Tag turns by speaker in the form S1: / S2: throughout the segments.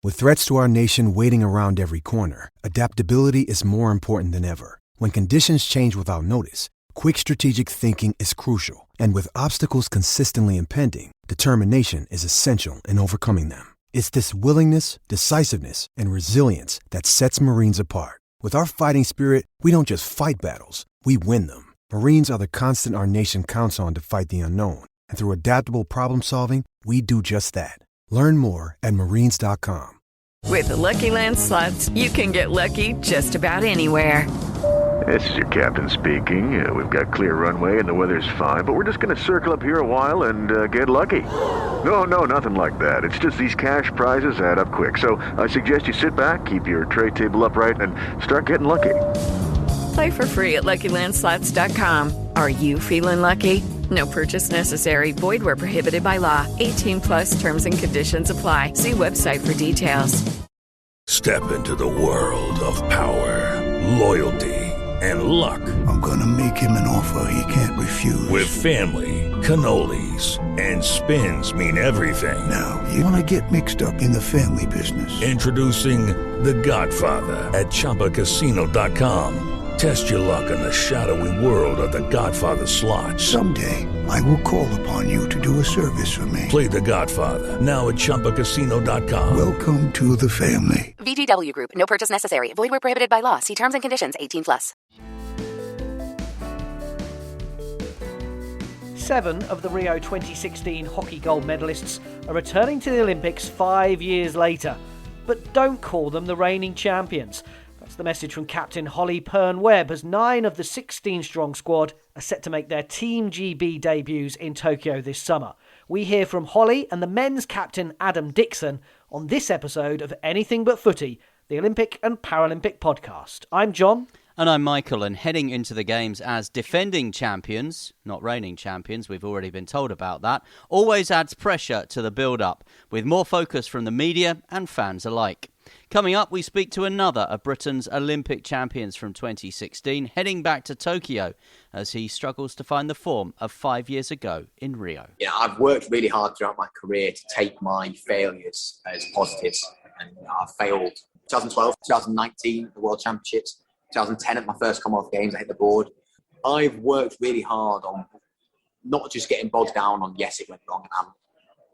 S1: With threats to our nation waiting around every corner, adaptability is more important than ever. When conditions change without notice, quick strategic thinking is crucial. And with obstacles consistently impending, determination is essential in overcoming them. It's this willingness, decisiveness, and resilience that sets Marines apart. With our fighting spirit, we don't just fight battles, we win them. Marines are the constant our nation counts on to fight the unknown. And through adaptable problem solving, we do just that. Learn more at marines.com.
S2: With the Lucky Land Slots, you can get lucky just about anywhere.
S3: This is your captain speaking. We've got clear runway and the weather's fine, but we're just going to circle up here a while and get lucky. No, nothing like that. It's just these cash prizes add up quick. So I suggest you sit back, keep your tray table upright, and start getting lucky.
S2: Play for free at LuckyLandSlots.com. Are you feeling lucky? No purchase necessary. Void where prohibited by law. 18 plus terms and conditions apply. See website for details.
S4: Step into the world of power, loyalty, and luck.
S5: I'm gonna make him an offer he can't refuse.
S4: With family, cannolis, and spins mean everything.
S5: Now, you wanna get mixed up in the family business.
S4: Introducing The Godfather at ChumbaCasino.com. Test your luck in the shadowy world of The Godfather slot.
S5: Someday, I will call upon you to do a service for me.
S4: Play The Godfather, now at ChumbaCasino.com.
S5: Welcome to the family.
S6: VGW Group. No purchase necessary. Void where prohibited by law. See terms and conditions. 18 plus.
S7: 7 of the Rio 2016 hockey gold medalists are returning to the Olympics 5 years later. But don't call them the reigning champions. That's the message from captain Hollie Pearne-Webb, as 9 of the 16-strong squad are set to make their Team GB debuts in Tokyo this summer. We hear from Hollie and the men's captain Adam Dixon on this episode of Anything But Footy, the Olympic and Paralympic podcast. I'm John.
S8: And I'm Michael, and heading into the games as defending champions, not reigning champions, we've already been told about that, always adds pressure to the build-up, with more focus from the media and fans alike. Coming up, we speak to another of Britain's Olympic champions from 2016, heading back to Tokyo as he struggles to find the form of 5 years ago in Rio.
S9: Yeah, I've worked really hard throughout my career to take my failures as positives, and I failed 2012, 2019, the World Championships, 2010 at my first Commonwealth Games, I hit the board. I've worked really hard on not just getting bogged down on, yes, it went wrong and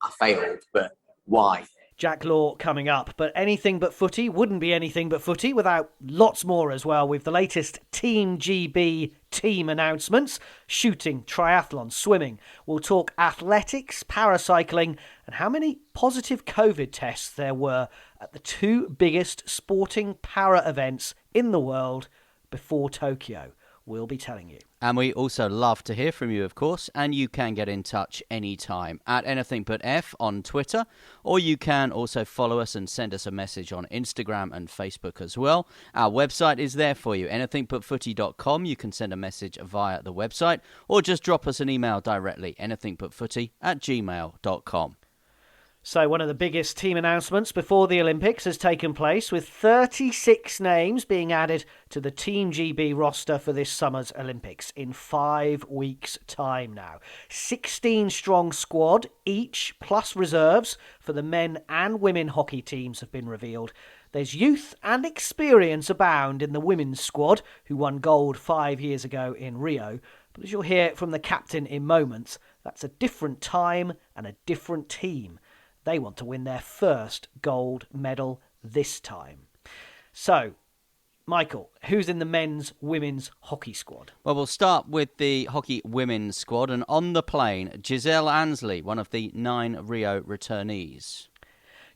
S9: I failed, but why?
S7: Jack Laugher coming up, but Anything But Footy wouldn't be Anything But Footy without lots more as well, with the latest Team GB team announcements: shooting, triathlon, swimming. We'll talk athletics, paracycling, and how many positive COVID tests there were at the 2 biggest sporting para events in the world before Tokyo. We'll be telling you.
S8: And we also love to hear from you, of course, and you can get in touch anytime at Anything But F on Twitter, or you can also follow us and send us a message on Instagram and Facebook as well. Our website is there for you, anythingbutfooty.com. You can send a message via the website, or just drop us an email directly, anythingbutfooty@gmail.com.
S7: So one of the biggest team announcements before the Olympics has taken place, with 36 names being added to the Team GB roster for this summer's Olympics in 5 weeks' time now. 16-strong squad each, plus reserves for the men and women hockey teams have been revealed. There's youth and experience abound in the women's squad, who won gold 5 years ago in Rio. But as you'll hear from the captain in moments, that's a different time and a different team. They want to win their first gold medal this time. So, Michael, who's in the men's, women's hockey squad?
S8: Well, we'll start with the hockey women's squad, and on the plane, Giselle Ansley, one of the 9 Rio returnees.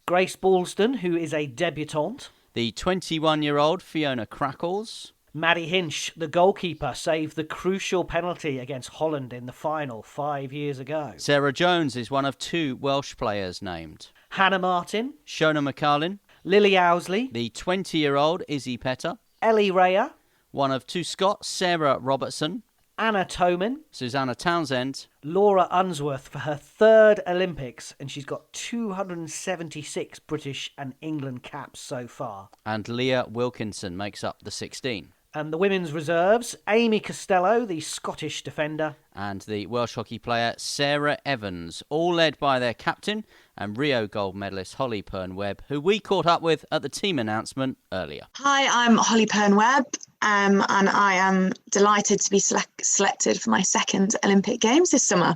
S7: Grace Balston, who is a debutante.
S8: The 21-year-old Fiona Crackles.
S7: Maddie Hinch, the goalkeeper, saved the crucial penalty against Holland in the final 5 years ago.
S8: Sarah Jones is one of 2 Welsh players named.
S7: Hannah Martin.
S8: Shona McCarlin.
S7: Lily Owsley.
S8: The 20-year-old Izzy Petter.
S7: Ellie Raya.
S8: One of 2 Scots, Sarah Robertson.
S7: Anna Toman.
S8: Susanna Townsend.
S7: Laura Unsworth for her 3rd Olympics, and she's got 276 British and England caps so far.
S8: And Leah Wilkinson makes up the 16.
S7: And the women's reserves, Amy Costello, the Scottish defender.
S8: And the Welsh hockey player Sarah Evans, all led by their captain and Rio gold medalist Hollie Pearne-Webb, who we caught up with at the team announcement earlier.
S10: Hi, I'm Hollie Pearne-Webb, and I am delighted to be selected for my second Olympic Games this summer.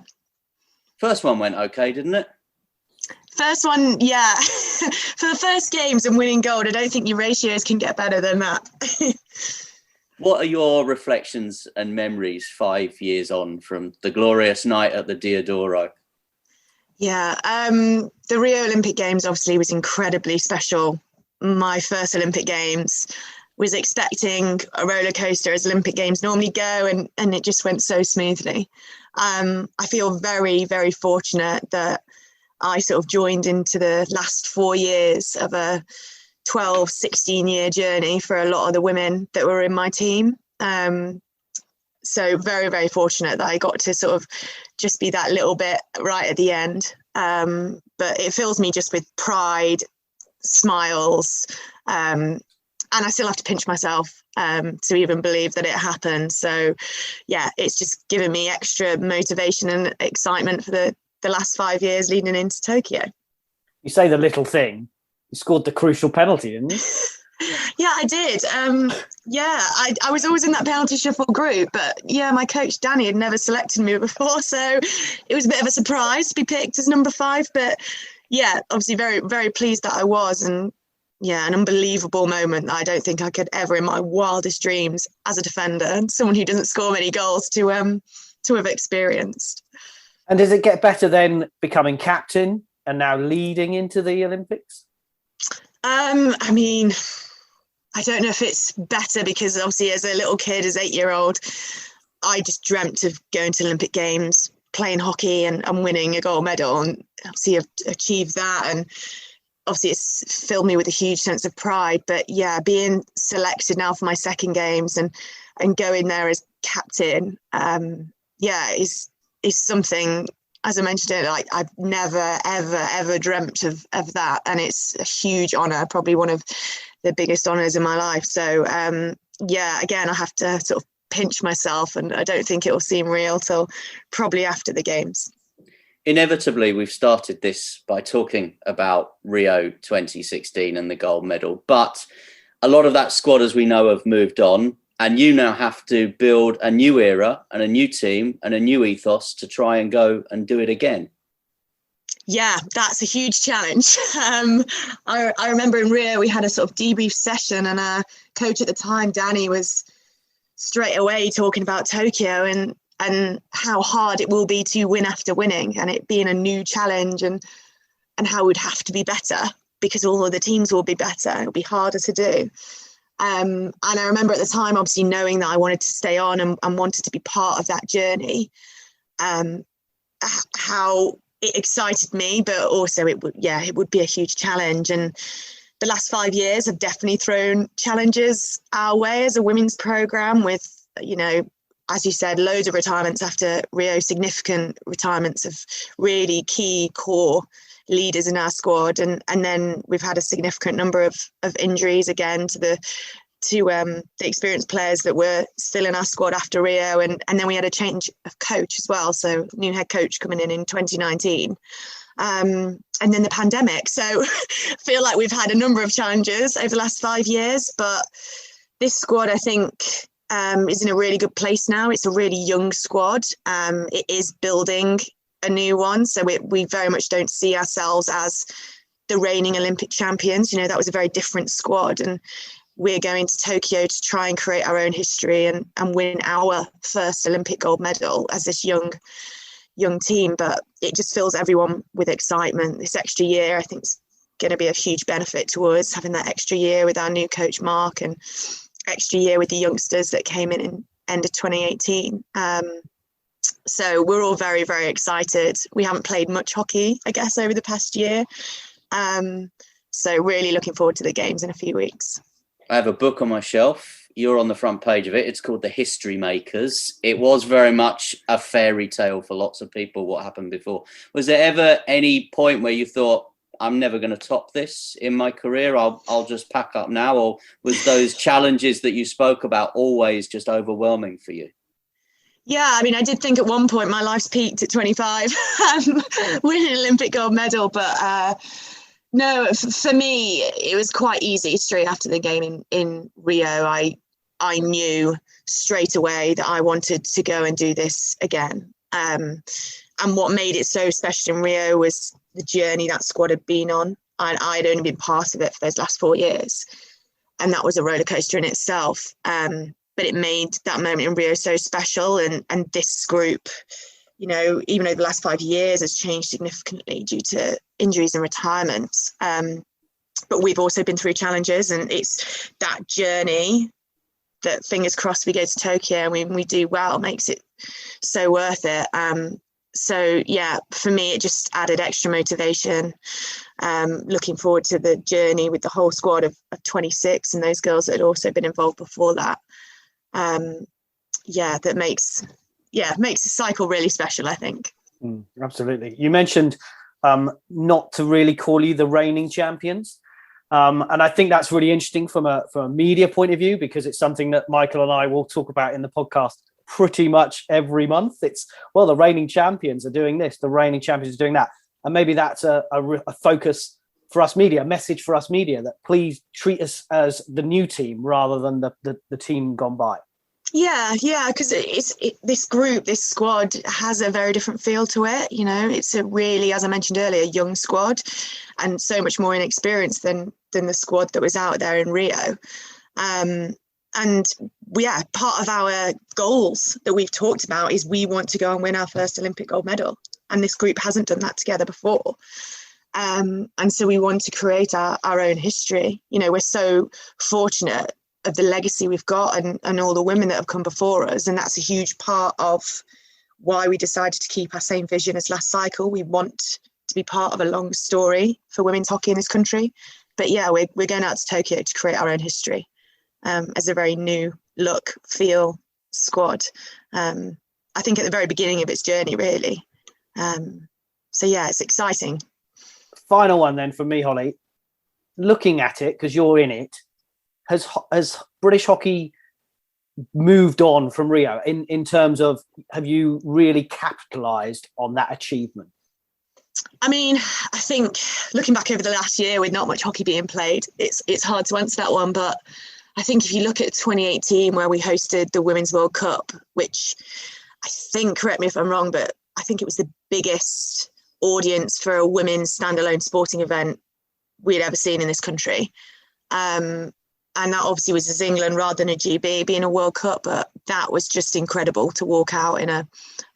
S8: First one went okay, didn't it?
S10: First one, yeah. For the first Games and winning gold, I don't think your ratios can get better than that.
S8: What are your reflections and memories 5 years on from the glorious night at the Diodoro?
S10: Yeah, the Rio Olympic Games obviously was incredibly special. My first Olympic Games, was expecting a roller coaster as Olympic Games normally go, and it just went so smoothly. I feel very, very fortunate that I sort of joined into the last 4 years of a 12, 16-year journey for a lot of the women that were in my team. So very, very fortunate that I got to sort of just be that little bit right at the end. But it fills me just with pride, smiles, and I still have to pinch myself to even believe that it happened. So yeah, it's just given me extra motivation and excitement for the last 5 years leading into Tokyo.
S7: You say the little thing. You scored the crucial penalty, didn't you?
S10: Yeah, I did. I was always in that penalty shuffle group, but yeah, my coach Danny had never selected me before, so it was a bit of a surprise to be picked as number 5. But yeah, obviously very, very pleased that I was, and yeah, an unbelievable moment that I don't think I could ever in my wildest dreams as a defender and someone who doesn't score many goals to have experienced.
S7: And does it get better then becoming captain and now leading into the Olympics?
S10: I mean, I don't know if it's better because obviously as a little kid, as 8-year-old, I just dreamt of going to Olympic Games, playing hockey and winning a gold medal, and obviously I've achieved that, and obviously it's filled me with a huge sense of pride. But yeah, being selected now for my second Games and going there as captain, is something, as I mentioned it, like I've never, ever dreamt of that. And it's a huge honour, probably one of the biggest honours in my life. So, again, I have to sort of pinch myself, and I don't think it will seem real till probably after the Games.
S8: Inevitably, we've started this by talking about Rio 2016 and the gold medal. But a lot of that squad, as we know, have moved on. And you now have to build a new era and a new team and a new ethos to try and go and do it again.
S10: Yeah, that's a huge challenge. I remember in Rio, we had a sort of debrief session, and our coach at the time, Danny, was straight away talking about Tokyo and how hard it will be to win after winning, and it being a new challenge, and how we'd have to be better because all of the teams will be better. It'll be harder to do. And I remember at the time, obviously knowing that I wanted to stay on and wanted to be part of that journey, how it excited me, but also it would be a huge challenge. And the last 5 years have definitely thrown challenges our way as a women's programme with, as you said, loads of retirements after Rio, significant retirements of really key core leaders in our squad, and then we've had a significant number of injuries again to the experienced players that were still in our squad after Rio, and then we had a change of coach as well, so new head coach coming in 2019, and then the pandemic. So I feel like we've had a number of challenges over the last 5 years, but this squad, I think, is in a really good place now. It's a really young squad. It is building a new one, so we very much don't see ourselves as the reigning Olympic champions. That was a very different squad, and we're going to Tokyo to try and create our own history and win our first Olympic gold medal as this young team. But it just fills everyone with excitement. This extra year, I think, is going to be a huge benefit to us, having that extra year with our new coach Mark, and extra year with the youngsters that came in end of 2018. So we're all very, very excited. We haven't played much hockey, I guess, over the past year. So really looking forward to the Games in a few weeks.
S8: I have a book on my shelf. You're on the front page of it. It's called The History Makers. It was very much a fairy tale for lots of people, what happened before. Was there ever any point where you thought, I'm never going to top this in my career. I'll just pack up now? Or was those challenges that you spoke about always just overwhelming for you?
S10: Yeah, I mean, I did think at one point my life's peaked at 25, winning an Olympic gold medal. But no, for me, it was quite easy straight after the game in Rio. I knew straight away that I wanted to go and do this again. And what made it so special in Rio was the journey that squad had been on. And I'd only been part of it for those last 4 years. And that was a roller coaster in itself. But it made that moment in Rio so special. And this group, you know, even over the last 5 years, has changed significantly due to injuries and retirements. But we've also been through challenges, and it's that journey that, fingers crossed, we go to Tokyo and we do well, makes it so worth it. So yeah, for me, it just added extra motivation. Looking forward to the journey with the whole squad of 26 and those girls that had also been involved before that. That makes the cycle really special, I think.
S7: Absolutely. You mentioned not to really call you the reigning champions. And I think that's really interesting from a media point of view, because it's something that Michael and I will talk about in the podcast pretty much every month. It's, well, the reigning champions are doing this, the reigning champions are doing that. And maybe that's a focus for us media, a message for us media, that please treat us as the new team rather than the team gone by. Yeah, because this group, this squad has a very different feel to it. You know, it's a really, as I mentioned earlier, young squad, and so much more inexperienced than the squad that was out there in Rio. And part of our goals that we've talked about is we want to go and win our first Olympic gold medal. And this group hasn't done that together before. And so we want to create our own history. You know, we're so fortunate of the legacy we've got and all the women that have come before us. And that's a huge part of why we decided to keep our same vision as last cycle. We want to be part of a long story for women's hockey in this country. But yeah, we're going out to Tokyo to create our own history as a very new look, feel squad. I think at the very beginning of its journey, really. So yeah, it's exciting. Final one then for me, Hollie. Looking at it, because you're in it, has British hockey moved on from Rio in terms of, have you really capitalised on that achievement? I mean, I think looking back over the last year with not much hockey being played, it's hard to answer that one. But I think if you look at 2018, where we hosted the Women's World Cup, which I think, correct me if I'm wrong, but I think it was the biggest audience for a women's standalone sporting event we'd ever seen in this country. And that obviously was as England rather than a GB being a World Cup, but that was just incredible to walk out in a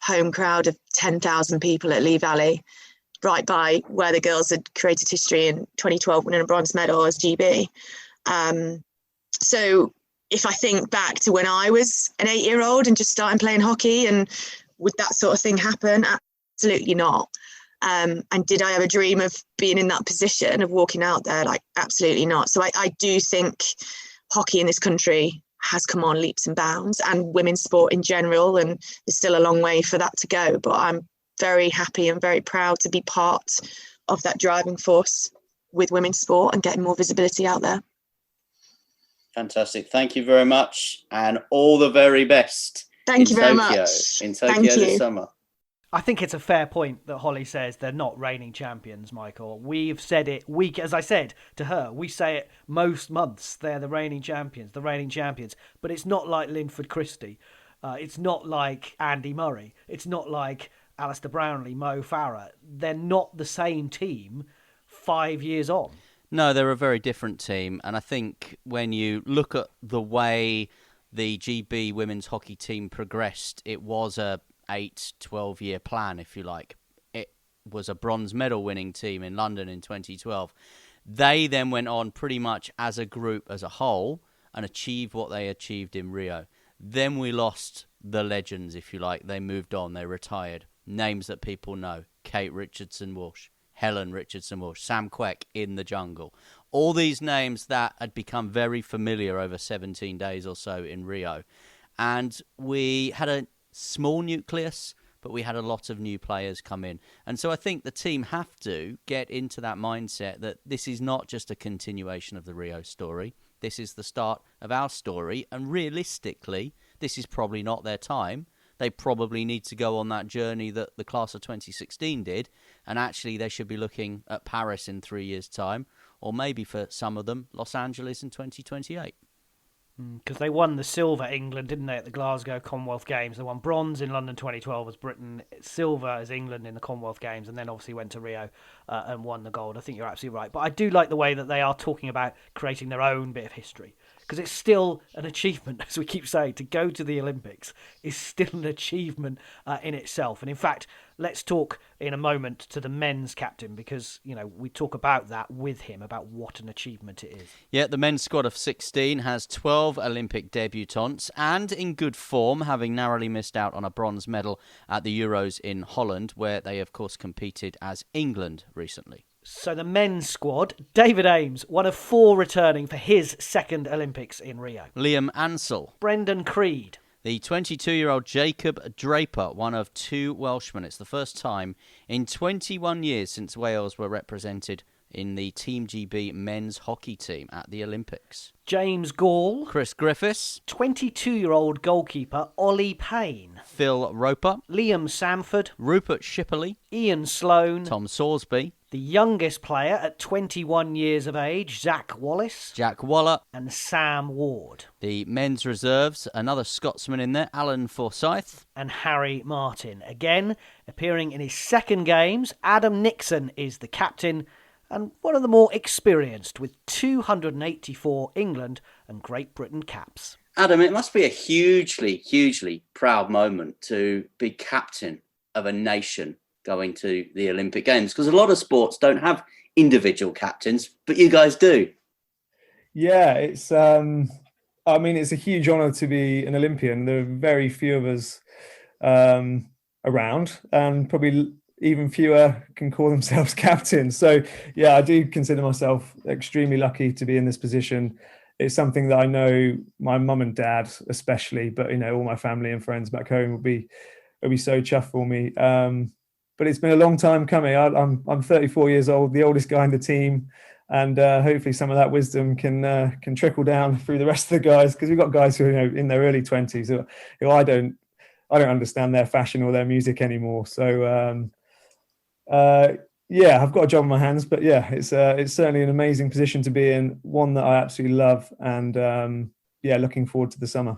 S7: home crowd of 10,000 people at Lee Valley, right by where the girls had created history in 2012 winning a bronze medal as GB. So if I think back to when I was an 8-year-old and just starting playing hockey, and would that sort of thing happen? Absolutely not. And did I ever dream of being in that position of walking out there? Like, absolutely not. So I do think hockey in this country has come on leaps and bounds, and women's sport in general, and there's still a long way for that to go. But I'm very happy and very proud to be part of that driving force with women's sport and getting more visibility out there.
S8: Fantastic. Thank you very much, and all the very best.
S10: Thank you very much.
S8: In Tokyo this summer.
S7: I think it's a fair point that Hollie says they're not reigning champions, Michael. We've said it as I said to her, we say it most months. They're the reigning champions. But it's not like Linford Christie. It's not like Andy Murray. It's not like Alistair Brownlee, Mo Farah. They're not the same team 5 years on.
S8: No, they're a very different team. And I think when you look at the way the GB women's hockey team progressed, it was a 8-12-year plan, if you like. It was a bronze medal winning team in London in 2012. They then went on pretty much as a group as a whole and achieved what they achieved in Rio. Then we lost the legends, if you like. They moved on, they retired. Names that people know: Kate Richardson-Walsh, Helen Richardson-Walsh, Sam Quek in the jungle. All these names that had become very familiar over 17 days or so in Rio. And we had a small nucleus but we had a lot of new players come in. And so I think the team have to get into that mindset that this is not just a continuation of the Rio story. This is the start of our story. And realistically, this is probably not their time. They probably need to go on that journey that the class of 2016 did. And actually, they should be looking at Paris in 3 years' time, or maybe for some of them, Los Angeles in 2028.
S7: Because they won the silver, England, didn't they, at the Glasgow Commonwealth Games? They won bronze in London 2012 as Britain, silver as England in the Commonwealth Games, and then obviously went to Rio and won the gold. I think you're absolutely right. But I do like the way that they are talking about creating their own bit of history. Because it's still an achievement, as we keep saying, to go to the Olympics is still an achievement in itself. And in fact, let's talk in a moment to the men's captain, because, you know, we talk about that with him, about what an achievement it is.
S8: Yeah, the men's squad of 16 has 12 Olympic debutants and in good form, having narrowly missed out on a bronze medal at the Euros in Holland, where they, of course, competed as England recently.
S7: So the men's squad, David Ames, one of 4 returning for his second Olympics in Rio.
S8: Liam Ansell.
S7: Brendan Creed.
S8: The 22-year-old Jacob Draper, one of 2 Welshmen. It's the first time in 21 years since Wales were represented in the Team GB men's hockey team at the Olympics.
S7: James Gall.
S8: Chris Griffiths.
S7: 22-year-old goalkeeper Hollie Pearne.
S8: Phil Roper.
S7: Liam Samford.
S8: Rupert Shipperley.
S7: Ian Sloan.
S8: Tom Sorsby.
S7: The youngest player at 21 years of age, Zach Wallace.
S8: Jack Waller.
S7: And Sam Ward.
S8: The men's reserves, another Scotsman in there, Alan Forsyth.
S7: And Harry Martin. Again, appearing in his second games, Adam Nixon is the captain and one of the more experienced, with 284 England and Great Britain caps.
S11: Adam, it must be a hugely, hugely proud moment to be captain of a nation going to the Olympic Games, because a lot of sports don't have individual captains, but you guys do.
S12: Yeah, it's it's a huge honour to be an Olympian. There are very few of us around, and probably even fewer can call themselves captains. So yeah, I do consider myself extremely lucky to be in this position. It's something that I know my mum and dad especially, but you know, all my family and friends back home will be so chuffed for me. But it's been a long time coming. I'm 34 years old, the oldest guy in the team, and hopefully some of that wisdom can trickle down through the rest of the guys, because we've got guys who are in their early 20s who I don't understand their fashion or their music anymore. So I've got a job on my hands, but yeah, it's certainly an amazing position to be in, one that I absolutely love, and looking forward to the summer.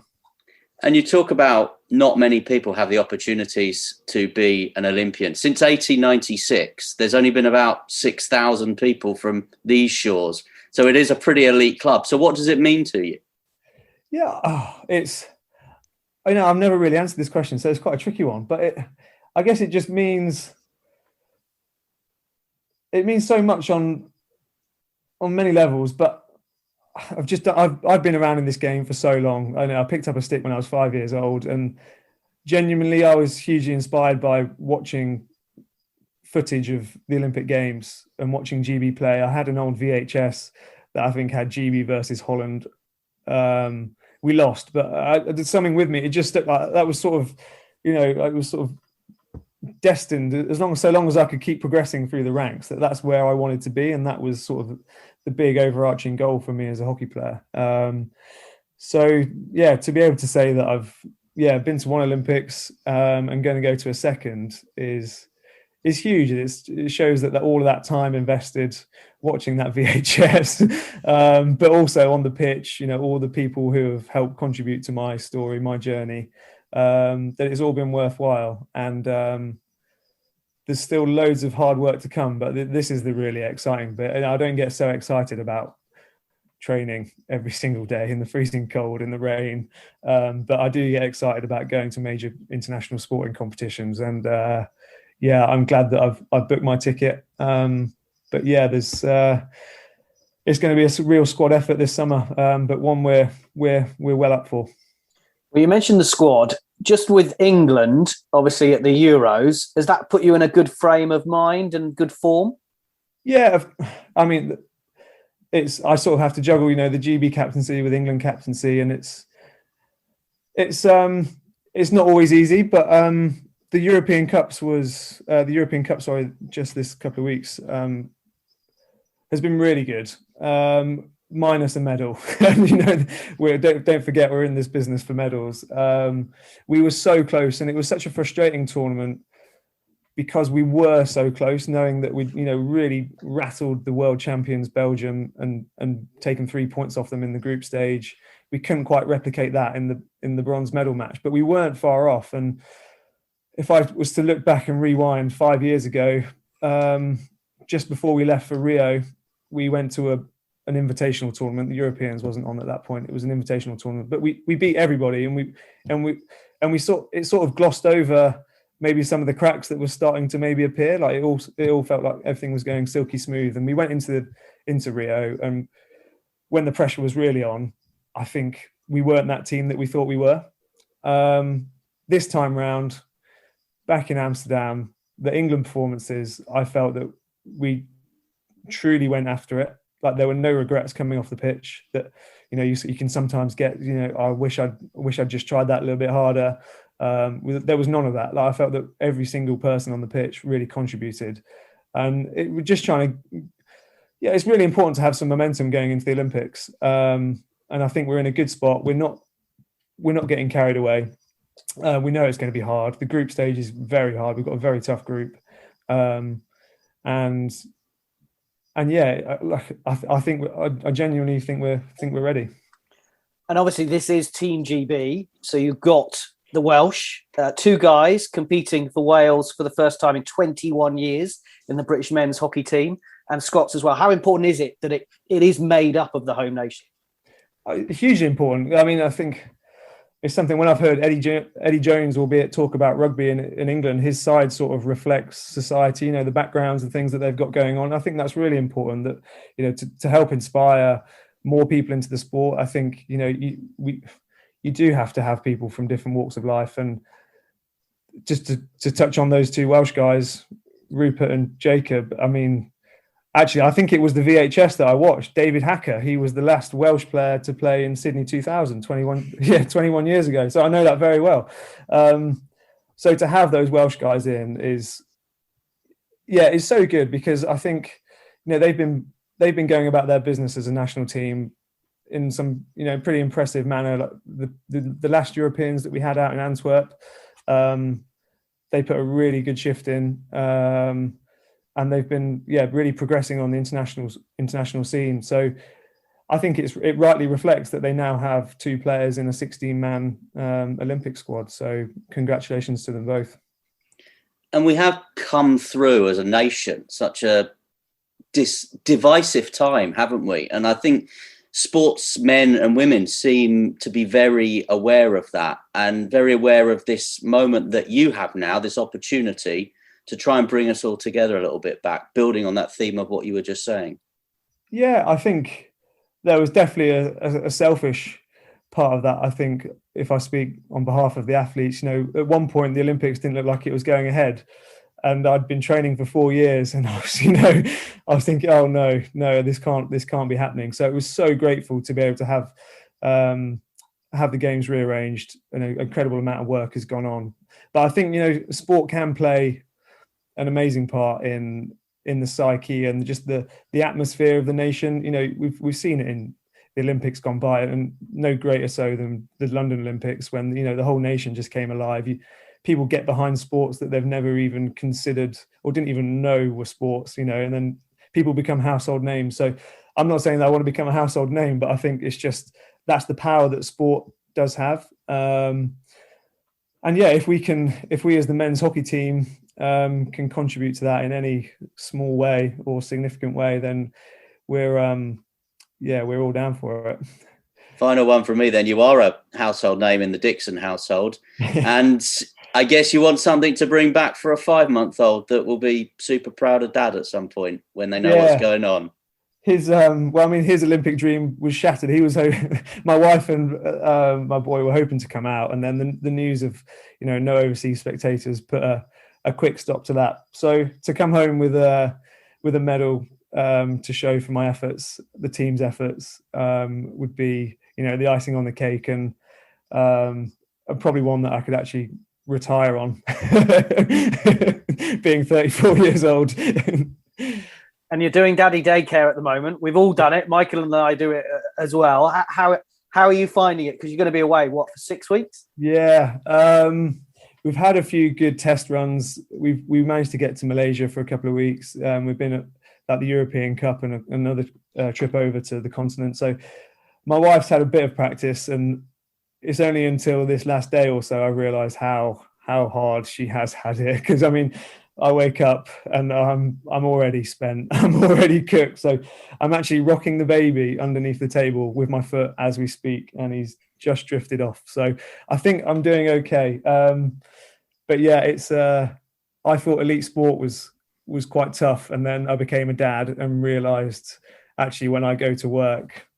S11: And you talk about not many people have the opportunities to be an Olympian. Since 1896, there's only been about 6,000 people from these shores. So it is a pretty elite club. So what does it mean to you?
S12: Yeah, I've never really answered this question, so it's quite a tricky one. But I guess it just means, it means so much on many levels, but I've been around in this game for so long. I know I picked up a stick when I was 5 years old, and genuinely I was hugely inspired by watching footage of the Olympic Games and watching GB play. I had an old VHS that I think had GB versus Holland. We lost, but I did something with me. It just that was sort of, I was sort of destined, so long as I could keep progressing through the ranks, that's where I wanted to be, and that was sort of the big overarching goal for me as a hockey player. So yeah, to be able to say that I've been to one Olympics and going to go to a second is huge. It shows that all of that time invested watching that VHS, but also on the pitch, all the people who have helped contribute to my story, my journey, that it's all been worthwhile. And there's still loads of hard work to come, but this is the really exciting bit. And I don't get so excited about training every single day in the freezing cold, in the rain, but I do get excited about going to major international sporting competitions. And I'm glad that I've booked my ticket. But yeah, it's going to be a real squad effort this summer, but one we're well up for.
S7: Well, you mentioned the squad. Just with England, obviously at the Euros, has that put you in a good frame of mind and good form? Yeah, I mean, I sort of have to juggle, the GB captaincy with England captaincy, and it's not always easy. But the
S12: the European Cups was just this couple of weeks has been really good. Minus a medal. Don't forget we're in this business for medals. We were so close, and it was such a frustrating tournament because we were so close, knowing that we'd really rattled the world champions Belgium and taken 3 points off them in the group stage. We couldn't quite replicate that in the bronze medal match, but we weren't far off. And if I was to look back and rewind 5 years ago, just before we left for Rio, we went to an invitational tournament. The Europeans wasn't on at that point. It was an invitational tournament, but we beat everybody, and we sort of glossed over maybe some of the cracks that were starting to maybe appear. Like it all felt like everything was going silky smooth, and we went into Rio, and when the pressure was really on, I think we weren't that team that we thought we were. This time round, back in Amsterdam, the England performances, I felt that we truly went after it. Like there were no regrets coming off the pitch. That you can sometimes get. I wish I'd just tried that a little bit harder. There was none of that. Like I felt that every single person on the pitch really contributed, and we're just trying to. Yeah, it's really important to have some momentum going into the Olympics, and I think we're in a good spot. We're not getting carried away. We know it's going to be hard. The group stage is very hard. We've got a very tough group, and yeah, I genuinely think we're ready.
S7: And obviously, this is Team GB, so you've got the Welsh, two guys competing for Wales for the first time in 21 years in the British men's hockey team, and Scots as well. How important is it that it is made up of the home nation?
S12: Hugely important. I mean, I think it's something when I've heard Eddie Jones, albeit talk about rugby in England, his side sort of reflects society, the backgrounds and things that they've got going on. I think that's really important that, to help inspire more people into the sport. I think, you do have to have people from different walks of life. And just to touch on those two Welsh guys, Rupert and Jacob, I mean, actually, I think it was the VHS that I watched. David Hacker, he was the last Welsh player to play in Sydney 2000, 21 years ago. So I know that very well. So to have those Welsh guys in is so good, because I think, they've been going about their business as a national team in some, pretty impressive manner. Like the last Europeans that we had out in Antwerp, they put a really good shift in. And they've been, really progressing on the international scene. So I think it rightly reflects that they now have two players in a 16-man Olympic squad. So congratulations to them both.
S11: And we have come through as a nation such a divisive time, haven't we? And I think sportsmen and women seem to be very aware of that, and very aware of this moment that you have now, this opportunity to try and bring us all together a little bit back, building on that theme of what you were just saying.
S12: Yeah, I think there was definitely a selfish part of that. I think if I speak on behalf of the athletes, at one point the Olympics didn't look like it was going ahead. And I'd been training for 4 years, and I was thinking, oh no, this can't be happening. So it was so grateful to be able to have the games rearranged, and an incredible amount of work has gone on. But I think, sport can play an amazing part in the psyche and just the atmosphere of the nation. We've seen it in the Olympics gone by, and no greater so than the London Olympics, when the whole nation just came alive. People get behind sports that they've never even considered or didn't even know were sports, and then people become household names. So I'm not saying that I want to become a household name, but I think it's just, that's the power that sport does have. And yeah, if we as the men's hockey team can contribute to that in any small way or significant way, then we're all down for it.
S11: Final one from me then. You are a household name in the Dixon household, and I guess you want something to bring back for a 5-month-old that will be super proud of dad at some point when they know what's going on.
S12: His Olympic dream was shattered. He was my wife and my boy were hoping to come out, and then the news of no overseas spectators put a quick stop to that. So to come home with a medal to show for my efforts, the team's efforts, would be the icing on the cake, and probably one that I could actually retire on, being 34 years old.
S7: And you're doing daddy daycare at the moment. We've all done it. Michael and I do it as well. How are you finding it? Because you're going to be away, for 6 weeks?
S12: Yeah. We've had a few good test runs. We managed to get to Malaysia for a couple of weeks. We've been at the European Cup and another trip over to the continent. So my wife's had a bit of practice, and it's only until this last day or so I realised how hard she has had it. Because I wake up and I'm already spent. I'm already cooked. So I'm actually rocking the baby underneath the table with my foot as we speak, and he's just drifted off. So I think I'm doing okay. But yeah, it's I thought elite sport was quite tough, and then I became a dad and realised actually when I go to work,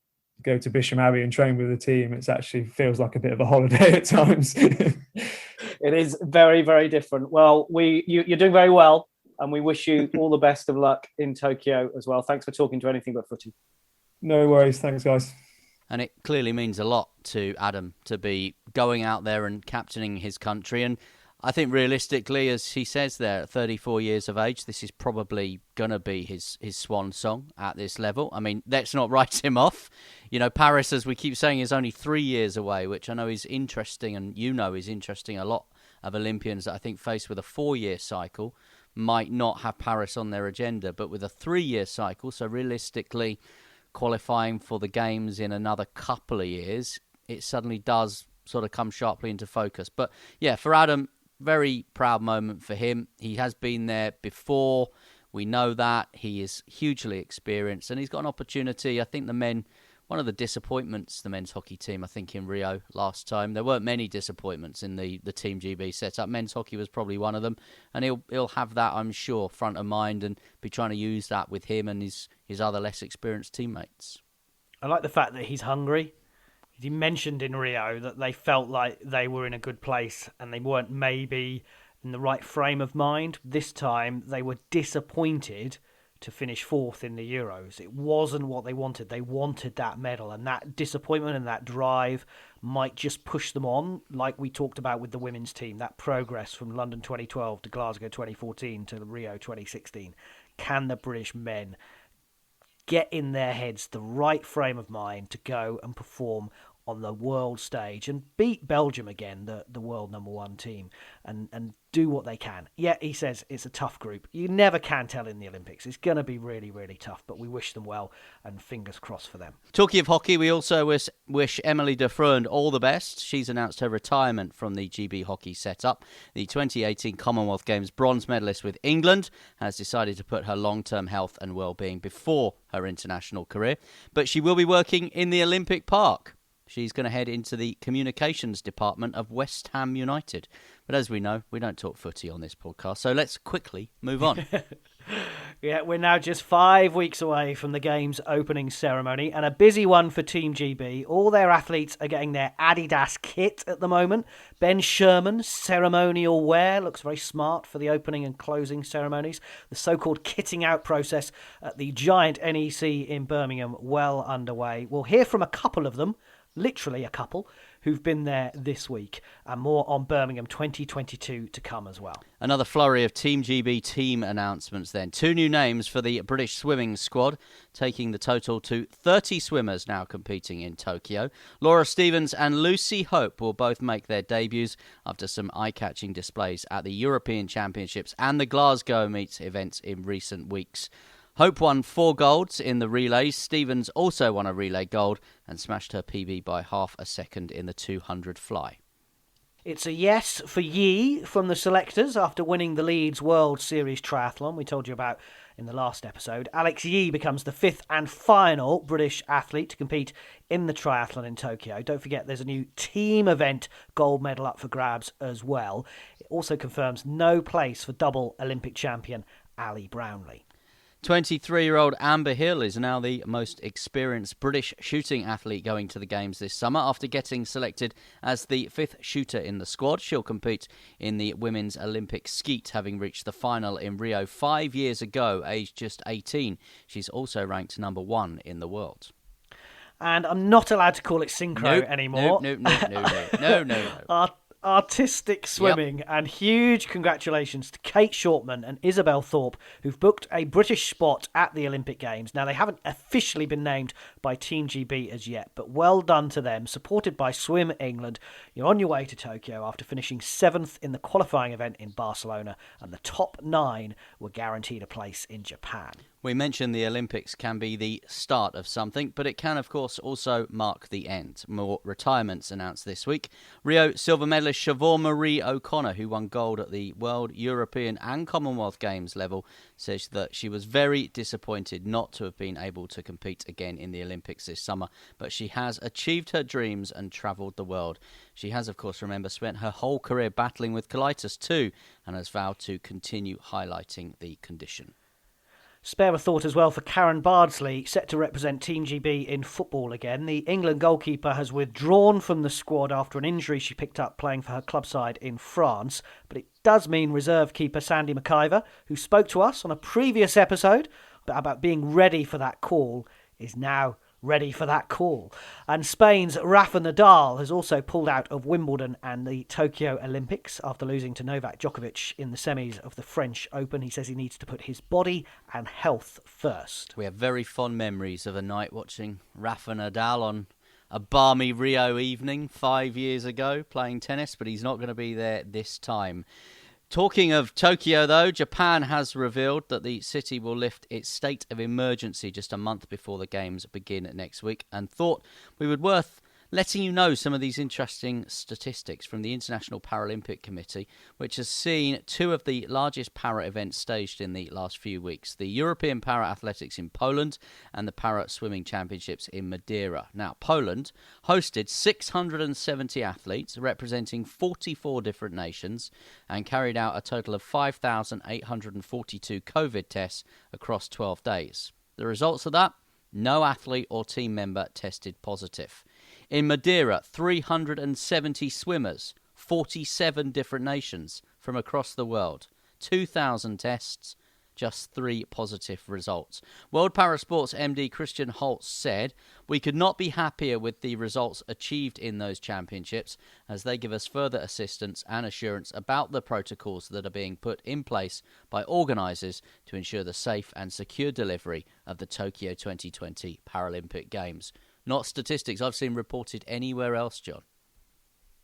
S12: go to Bisham Abbey and train with the team, it actually feels like a bit of a holiday at times.
S7: It is very, very different. Well, you're doing very well, and we wish you all the best of luck in Tokyo as well. Thanks for talking to Anything But Footy.
S12: No worries. Thanks, guys.
S8: And it clearly means a lot to Adam to be going out there and captaining his country. And I think realistically, as he says there, at 34 years of age, this is probably going to be his swan song at this level. Let's not write him off. Paris, as we keep saying, is only 3 years away, which I know is interesting, and is interesting. A lot of Olympians that I think faced with a 4-year cycle might not have Paris on their agenda, but with a 3-year cycle, so realistically qualifying for the Games in another couple of years, it suddenly does sort of come sharply into focus. But yeah, for Adam, very proud moment for him. He has been there before. We know that. He is hugely experienced, and he's got an opportunity. I think one of the disappointments, the men's hockey team, I think in Rio last time, there weren't many disappointments in the Team GB setup. Men's hockey was probably one of them, and he'll have that, I'm sure, front of mind, and be trying to use that with him and his other less experienced teammates.
S7: I like the fact that he's hungry. He mentioned in Rio that they felt like they were in a good place and they weren't maybe in the right frame of mind. This time they were disappointed to finish fourth in the Euros. It wasn't what they wanted. They wanted that medal, and that disappointment and that drive might just push them on, like we talked about with the women's team, that progress from London 2012 to Glasgow 2014 to Rio 2016. Can the British men get in their heads the right frame of mind to go and perform on the world stage and beat Belgium again, the world number one team, and do what they can? Yeah, he says it's a tough group. You never can tell in the Olympics. It's going to be really, really tough, but we wish them well and fingers crossed for them.
S8: Talking of hockey, we also wish Emily de Freund all the best. She's announced her retirement from the GB hockey setup. The 2018 Commonwealth Games bronze medalist with England has decided to put her long-term health and well-being before her international career, but she will be working in the Olympic Park. She's going to head into the communications department of West Ham United. But as we know, we don't talk footy on this podcast, so let's quickly move on.
S7: Yeah, we're now just 5 weeks away from the Games opening ceremony, and a busy one for Team GB. All their athletes are getting their Adidas kit at the moment. Ben Sherman's ceremonial wear looks very smart for the opening and closing ceremonies. The so-called kitting out process at the giant NEC in Birmingham well underway. We'll hear from a couple of them, literally a couple, who've been there this week, and more on Birmingham 2022 to come as well.
S8: Another flurry of Team GB team announcements then. 2 new names for the British swimming squad, taking the total to 30 swimmers now competing in Tokyo. Laura Stevens and Lucy Hope will both make their debuts after some eye-catching displays at the European Championships and the Glasgow Meets events in recent weeks. Hope won 4 golds in the relays. Stevens also won a relay gold and smashed her PB by half a second in the 200 fly.
S7: It's a yes for Yi from the selectors after winning the Leeds World Series Triathlon we told you about in the last episode. Alex Yi becomes the 5th and final British athlete to compete in the triathlon in Tokyo. Don't forget there's a new team event gold medal up for grabs as well. It also confirms no place for double Olympic champion Ali Brownlee.
S8: 23-year-old Amber Hill is now the most experienced British shooting athlete going to the Games this summer. After getting selected as the 5th shooter in the squad, she'll compete in the women's Olympic skeet, having reached the final in Rio 5 years ago, aged just 18. She's also ranked number 1 in the world.
S7: And I'm not allowed to call it synchro anymore.
S8: No.
S7: artistic swimming. And huge congratulations to Kate Shortman and Isabel Thorpe, who've booked a British spot at the Olympic Games. Now, they haven't officially been named by Team GB as yet, but well done to them. Supported by Swim England, you're on your way to Tokyo after finishing 7th in the qualifying event in Barcelona, and the top 9 were guaranteed a place in Japan.
S8: We mentioned the Olympics can be the start of something, but it can, of course, also mark the end. More retirements announced this week. Rio silver medalist Siobhan Marie O'Connor, who won gold at the World, European and Commonwealth Games level, says that she was very disappointed not to have been able to compete again in the Olympics this summer, but she has achieved her dreams and travelled the world. She has, of course, remember, spent her whole career battling with colitis too, and has vowed to continue highlighting the condition.
S7: Spare a thought as well for Karen Bardsley, set to represent Team GB in football again. The England goalkeeper has withdrawn from the squad after an injury she picked up playing for her club side in France. But it does mean reserve keeper Sandy McIver, who spoke to us on a previous episode about being ready for that call, is now ready for that call. And Spain's Rafa Nadal has also pulled out of Wimbledon and the Tokyo Olympics after losing to Novak Djokovic in the semis of the French Open. He says he needs to put his body and health first.
S8: We have very fond memories of a night watching Rafa Nadal on a balmy Rio evening 5 years ago playing tennis, but he's not going to be there this time. Talking of Tokyo, though, Japan has revealed that the city will lift its state of emergency just a month before the Games begin next week, and thought we would worth letting you know some of these interesting statistics from the International Paralympic Committee, which has seen 2 of the largest para events staged in the last few weeks: the European Para Athletics in Poland and the Para Swimming Championships in Madeira. Now, Poland hosted 670 athletes representing 44 different nations and carried out a total of 5,842 COVID tests across 12 days. The results of that? No athlete or team member tested positive. In Madeira, 370 swimmers, 47 different nations from across the world, 2,000 tests, just 3 positive results. World Parasports MD Christian Holtz said, "We could not be happier with the results achieved in those championships, as they give us further assistance and assurance about the protocols that are being put in place by organisers to ensure the safe and secure delivery of the Tokyo 2020 Paralympic Games." Not statistics I've seen reported anywhere else, John.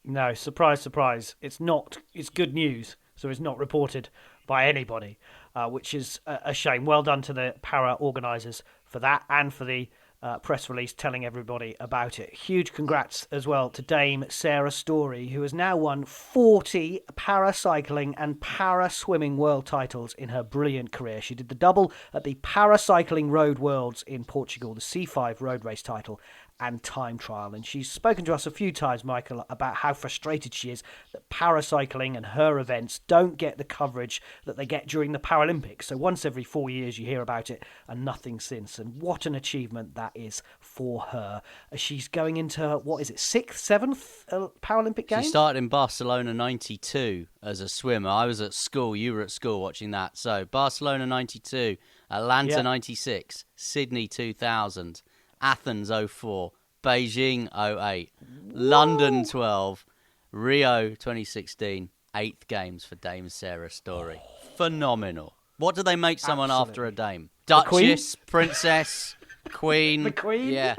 S7: No, surprise, surprise. It's not. It's good news, so it's not reported by anybody, which is a shame. Well done to the para organisers for that, and for the press release telling everybody about it. Huge congrats as well to Dame Sarah Storey, who has now won 40 paracycling and para-swimming world titles in her brilliant career. She did the double at the Paracycling Road Worlds in Portugal, the C5 road race title and time trial. And she's spoken to us a few times, Michael, about how frustrated she is that paracycling and her events don't get the coverage that they get during the Paralympics. So once every 4 years you hear about it and nothing since. And what an achievement that is for her. She's going into, what is it, 6th, 7th Paralympic Games?
S8: She started in Barcelona 92 as a swimmer. I was at school, you were at school watching that. So Barcelona 92, Atlanta 96, Sydney 2000, Athens 04, Beijing 08, London 12, Rio 2016, 8th Games for Dame Sarah Storey. Phenomenal. What do they make someone after a dame? Duchess, princess, queen.
S7: The queen?
S8: Yeah,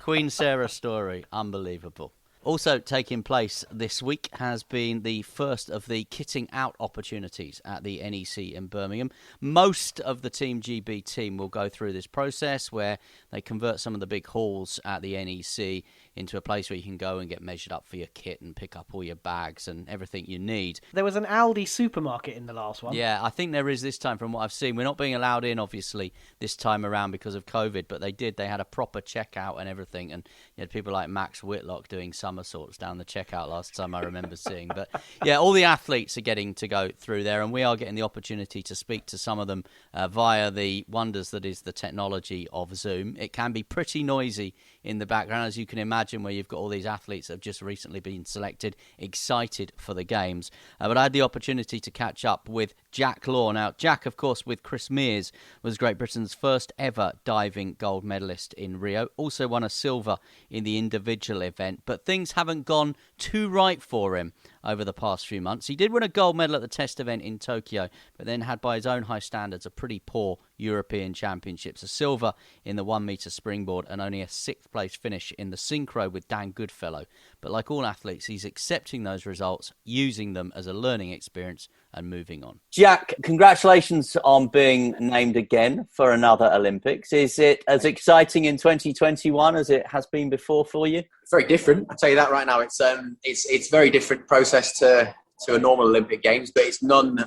S8: Queen Sarah Storey. Unbelievable. Also taking place this week has been the first of the kitting out opportunities at the NEC in Birmingham. Most of the Team GB team will go through this process where they convert some of the big halls at the NEC into a place where you can go and get measured up for your kit and pick up all your bags and everything you need.
S7: There was an Aldi supermarket in the last one.
S8: Yeah, I think there is this time from what I've seen. We're not being allowed in, obviously, this time around because of COVID, but they did. They had a proper checkout and everything, and you had people like Max Whitlock doing somersaults down the checkout last time I remember seeing. But yeah, all the athletes are getting to go through there, and we are getting the opportunity to speak to some of them via the wonders that is the technology of Zoom. It can be pretty noisy in the background, as you can imagine, where you've got all these athletes that have just recently been selected, excited for the Games. But I had the opportunity to catch up with Jack Laugher. Now, Jack, of course, with Chris Mears, was Great Britain's first ever diving gold medalist in Rio. Also won a silver in the individual event, but things haven't gone too right for him over the past few months. He did win a gold medal at the test event in Tokyo, but then had, by his own high standards, a pretty poor European Championships. A silver in the 1 metre springboard and only a 6th place finish in the synchro with Dan Goodfellow. But like all athletes, he's accepting those results, using them as a learning experience and moving on.
S11: Jack, congratulations on being named again for another Olympics. Is it as exciting in 2021 as it has been before for you?
S9: It's very different. I'll tell you that right now. It's a very different process to a normal Olympic Games, but it's none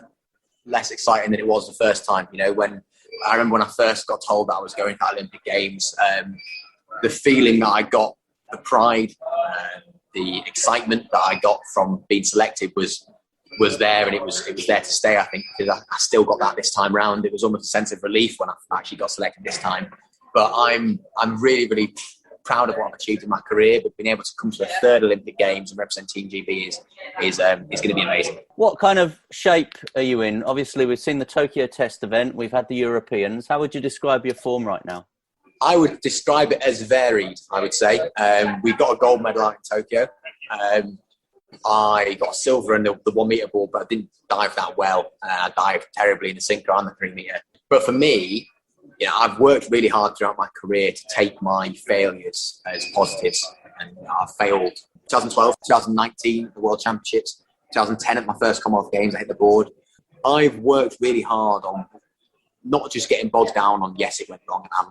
S9: less exciting than it was the first time. You know, when I remember when I first got told that I was going to Olympic Games, the feeling that I got, the pride, the excitement that I got from being selected was there, and it was there to stay, I think, because I still got that this time round. It was almost a sense of relief when I actually got selected this time. But I'm really, really proud of what I've achieved in my career, but being able to come to a third Olympic Games and represent Team GB is going to be amazing.
S11: What kind of shape are you in? Obviously, we've seen the Tokyo test event. We've had the Europeans. How would you describe your form right now?
S9: I would describe it as varied, I would say. We got a gold medal out in Tokyo. I got a silver in the 1 metre ball, but I didn't dive that well. I dived terribly in the synchro and the 3 metre. But for me, you know, I've worked really hard throughout my career to take my failures as positives. And I've failed 2012, 2019, the World Championships, 2010 at my first Commonwealth Games, I hit the board. I've worked really hard on not just getting bogged down on, yes, it went wrong and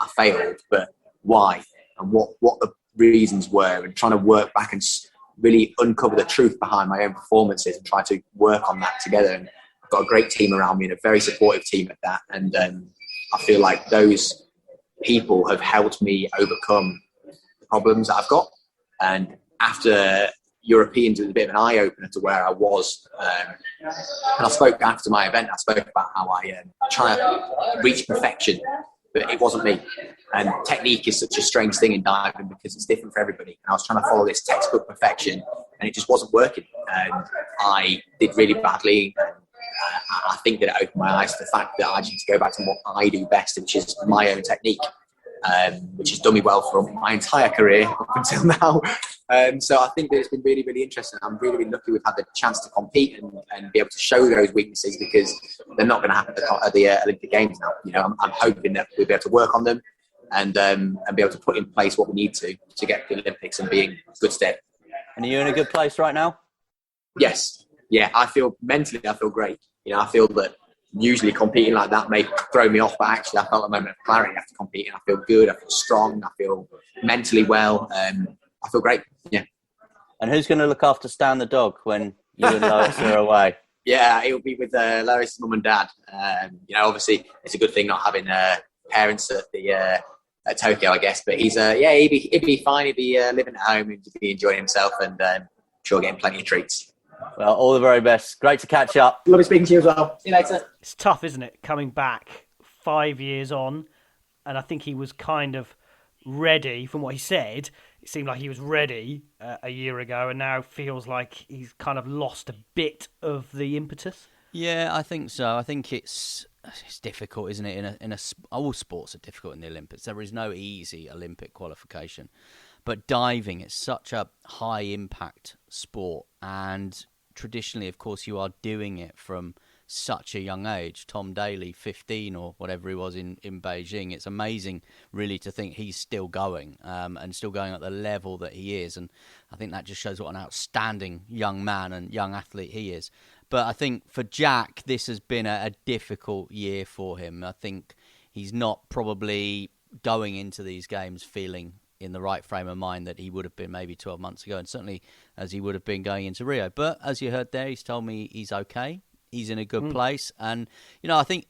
S9: I failed, but why and what the reasons were, and trying to work back and really uncover the truth behind my own performances and try to work on that together. And I've got a great team around me and a very supportive team at that. And I feel like those people have helped me overcome the problems that I've got. And after Europeans, it was a bit of an eye-opener to where I was. And I spoke after my event, I spoke about how I trying to reach perfection, but it wasn't me. And technique is such a strange thing in diving because it's different for everybody. And I was trying to follow this textbook perfection and it just wasn't working. And I did really badly. I think that it opened my eyes to the fact that I need to go back to what I do best, which is my own technique, which has done me well for my entire career up until now. So I think that it's been really, really interesting. I'm really, really lucky we've had the chance to compete and be able to show those weaknesses, because they're not going to happen at the Olympic Games now. You know, I'm hoping that we'll be able to work on them and be able to put in place what we need to get to the Olympics and be in good stead.
S11: And are you in a good place right now?
S9: Yes. Yeah, I feel great. You know, I feel that usually competing like that may throw me off, but actually I felt a moment of clarity after competing. I feel good, I feel strong, I feel mentally well, I feel great, yeah.
S11: And who's going to look after Stan the dog when you and Lois are away?
S9: Yeah, he'll be with Lois' mum and dad. You know, obviously it's a good thing not having parents at the at Tokyo, I guess, but he'd be fine. He'd be living at home, he'd be enjoying himself, and sure getting plenty of treats.
S11: Well, all the very best. Great to catch up.
S9: Lovely speaking to you as well. See you later.
S7: It's tough, isn't it, coming back 5 years on? And I think he was kind of ready, from what he said. It seemed like he was ready a year ago, and now feels like he's kind of lost a bit of the impetus.
S8: Yeah, I think so. I think it's difficult, isn't it? All sports are difficult in the Olympics. There is no easy Olympic qualification. But diving is such a high-impact sport, and traditionally, of course, you are doing it from such a young age. Tom Daley, 15 or whatever he was in Beijing. It's amazing, really, to think he's still going and still going at the level that he is. And I think that just shows what an outstanding young man and young athlete he is. But I think for Jack, this has been a difficult year for him. I think he's not probably going into these games feeling in the right frame of mind that he would have been maybe 12 months ago, and certainly as he would have been going into Rio. But as you heard there, he's told me he's okay. He's in a good place. And, you know, I think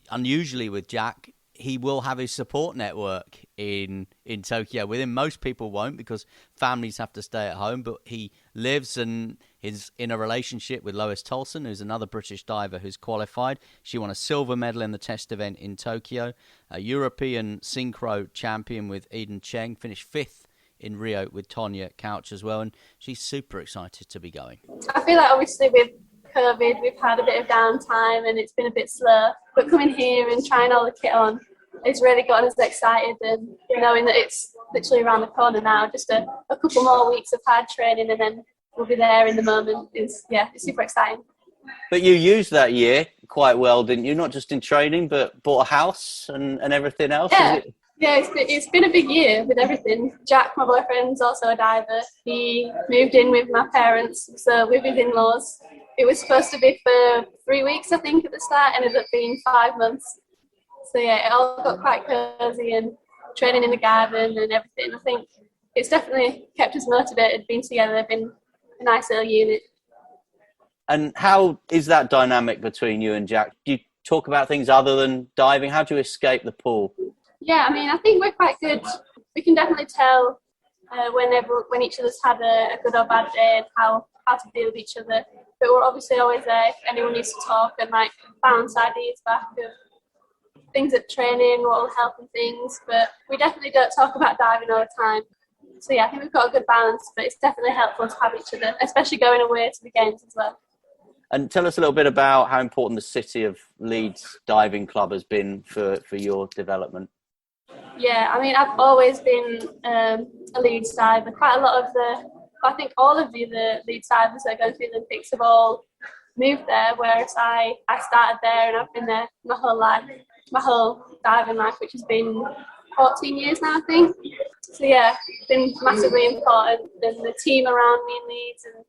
S8: unusually with Jack, he will have his support network in Tokyo with him. Most people won't, because families have to stay at home, but he lives and is in a relationship with Lois Toulson, who's another British diver who's qualified. She won a silver medal in the test event in Tokyo. A European synchro champion with Eden Cheng, finished 5th in Rio with Tonya Couch as well, and she's super excited to be going.
S13: I feel like obviously with COVID, we've had a bit of downtime and it's been a bit slow. But coming here and trying all the kit on, it's really gotten us excited, and knowing that it's literally around the corner now, just a couple more weeks of hard training and then we'll be there in the moment. It's super exciting.
S11: But you used that year quite well, didn't you? Not just in training, but bought a house and everything else.
S13: Yeah.
S11: Is it?
S13: Yeah, it's been a big year with everything. Jack, my boyfriend's also a diver. He moved in with my parents, so with his in-laws. It was supposed to be for 3 weeks, I think, at the start. Ended up being 5 months. So yeah, it all got quite cosy and training in the garden and everything. I think it's definitely kept us motivated, being together, been a nice little unit. And
S11: how is that dynamic between you and Jack? Do you talk about things other than diving? How do you escape the pool?
S13: Yeah, I mean, I think we're quite good. We can definitely tell when each of us had a good or bad day and how to deal with each other. But we're obviously always there if anyone needs to talk and like bounce ideas back of things at training, what will help and things. But we definitely don't talk about diving all the time. So yeah, I think we've got a good balance, but it's definitely helpful to have each other, especially going away to the games as well.
S11: And tell us a little bit about how important the city of Leeds Diving Club has been for your development.
S13: Yeah, I mean, I've always been a Leeds diver. Quite a lot of I think all of the Leeds divers that go to the Olympics have all moved there, whereas I started there and I've been there my whole life, my whole diving life, which has been 14 years now, I think. So yeah, it's been massively important. And the team around me in Leeds and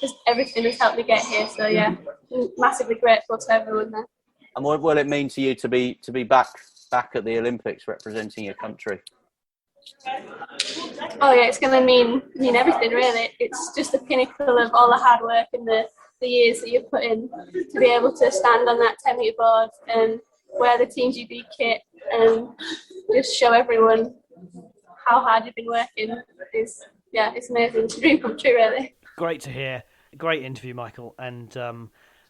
S13: just everything has helped me get here. So yeah, I'm massively grateful to everyone there.
S11: And what will it mean to you to be back at the Olympics representing your country?
S13: Oh yeah, it's going to mean everything really. It's just the pinnacle of all the hard work and the years that you've put in to be able to stand on that 10 metre board and wear the Team GB kit and just show everyone how hard you've been working. It's amazing. It's a dream come true really.
S7: Great to hear. Great interview, Michael. And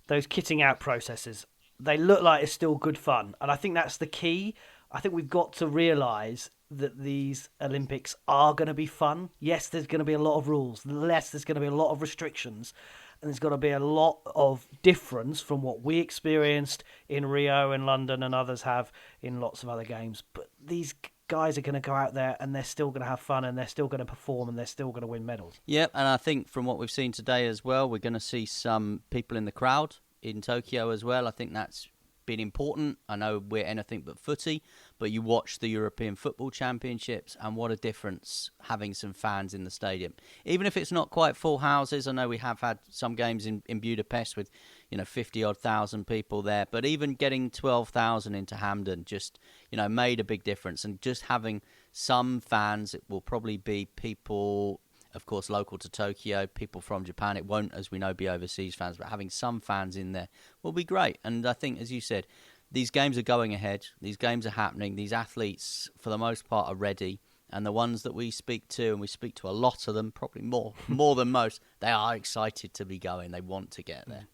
S7: those kitting out processes, they look like it's still good fun. And I think that's the key. I think we've got to realise that these Olympics are going to be fun. Yes, there's going to be a lot of rules. Yes, there's going to be a lot of restrictions. And there's got to be a lot of difference from what we experienced in Rio and London and others have in lots of other games. But these guys are going to go out there and they're still going to have fun and they're still going to perform and they're still going to win medals.
S8: Yep, and I think from what we've seen today as well, we're going to see some people in the crowd in Tokyo as well. I think that's been important. I know we're anything but footy, but you watch the European Football Championships and what a difference having some fans in the stadium. Even if it's not quite full houses, I know we have had some games in Budapest with 50-odd thousand people there, but even getting 12,000 into Hamden just made a big difference. And just having some fans, it will probably be people, of course, local to Tokyo, people from Japan. It won't, as we know, be overseas fans, but having some fans in there will be great. And I think, as you said, these games are going ahead. These games are happening. These athletes, for the most part, are ready. And the ones that we speak to, and we speak to a lot of them, probably more than most, they are excited to be going. They want to get there.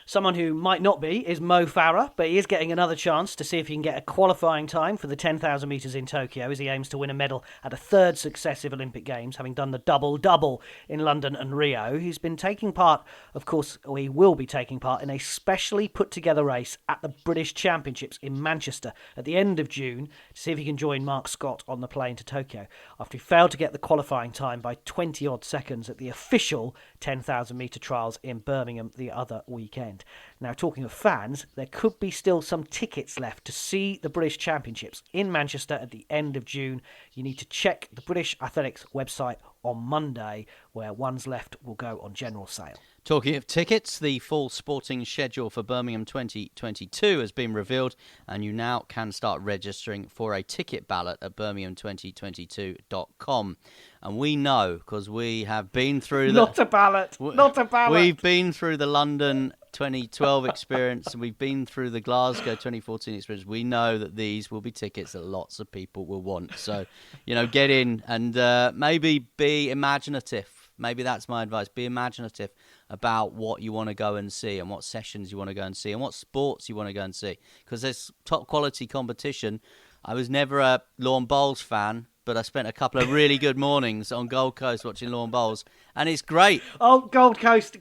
S7: Someone who might not be is Mo Farah, but he is getting another chance to see if he can get a qualifying time for the 10,000 metres in Tokyo as he aims to win a medal at a third successive Olympic Games, having done the double-double in London and Rio. He's been taking part, of course, or he will be taking part in a specially put-together race at the British Championships in Manchester at the end of June to see if he can join Mark Scott on the plane to Tokyo after he failed to get the qualifying time by 20-odd seconds at the official 10,000 metre trials in Birmingham the other weekend. Now, talking of fans, there could be still some tickets left to see the British Championships in Manchester at the end of June. You need to check the British Athletics website on Monday, where ones left will go on general sale.
S8: Talking of tickets, the full sporting schedule for Birmingham 2022 has been revealed, and you now can start registering for a ticket ballot at birmingham2022.com. And we know, because we have been through
S7: Not a ballot!
S8: We've been through the London 2012 experience, and we've been through the Glasgow 2014 experience. We know that these will be tickets that lots of people will want. So, get in and maybe be imaginative. Maybe that's my advice. Be imaginative about what you want to go and see and what sessions you want to go and see and what sports you want to go and see. Because there's top quality competition. I was never a lawn bowls fan, but I spent a couple of really good mornings on Gold Coast watching lawn bowls, and it's great.
S7: Oh, Gold Coast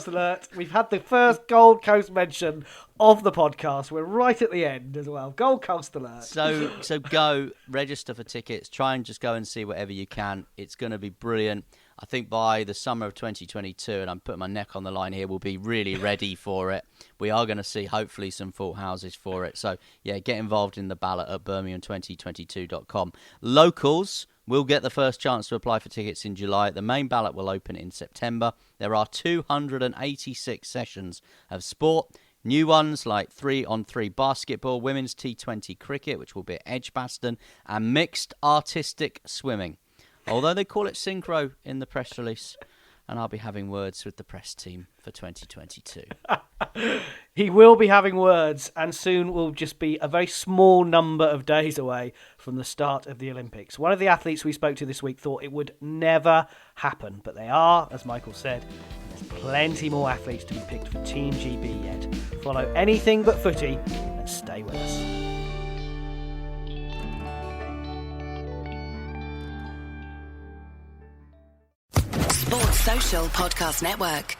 S7: alert. We've had the first Gold Coast mention of the podcast. We're right at the end as well. Gold Coast alert.
S8: So go register for tickets. Try and just go and see whatever you can. It's going to be brilliant. I think by the summer of 2022, and I'm putting my neck on the line here, we'll be really ready for it. We are going to see, hopefully, some full houses for it. So, yeah, get involved in the ballot at birmingham2022.com. Locals will get the first chance to apply for tickets in July. The main ballot will open in September. There are 286 sessions of sport. New ones like 3-on-3 basketball, women's T20 cricket, which will be at Edgbaston, and mixed artistic swimming. Although they call it synchro in the press release, and I'll be having words with the press team for 2022.
S7: He will be having words, and soon will just be a very small number of days away from the start of the Olympics. One of the athletes we spoke to this week thought it would never happen, but they are, as Michael said. There's plenty more athletes to be picked for Team GB yet. Follow Anything But Footy and stay with us.
S14: Sports Social Podcast Network.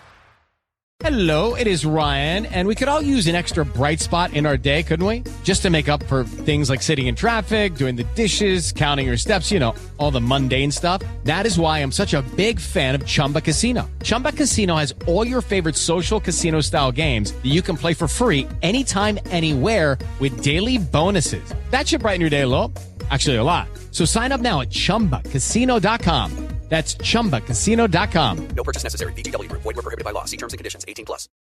S15: Hello, it is Ryan, and we could all use an extra bright spot in our day, couldn't we? Just to make up for things like sitting in traffic, doing the dishes, counting your steps, you know, all the mundane stuff. That is why I'm such a big fan of Chumba Casino. Chumba Casino has all your favorite social casino-style games that you can play for free anytime, anywhere with daily bonuses. That should brighten your day a little. Actually, a lot. So sign up now at ChumbaCasino.com. That's ChumbaCasino.com.
S16: No purchase necessary. VGW Group. Void where prohibited by law. See terms and conditions. 18+.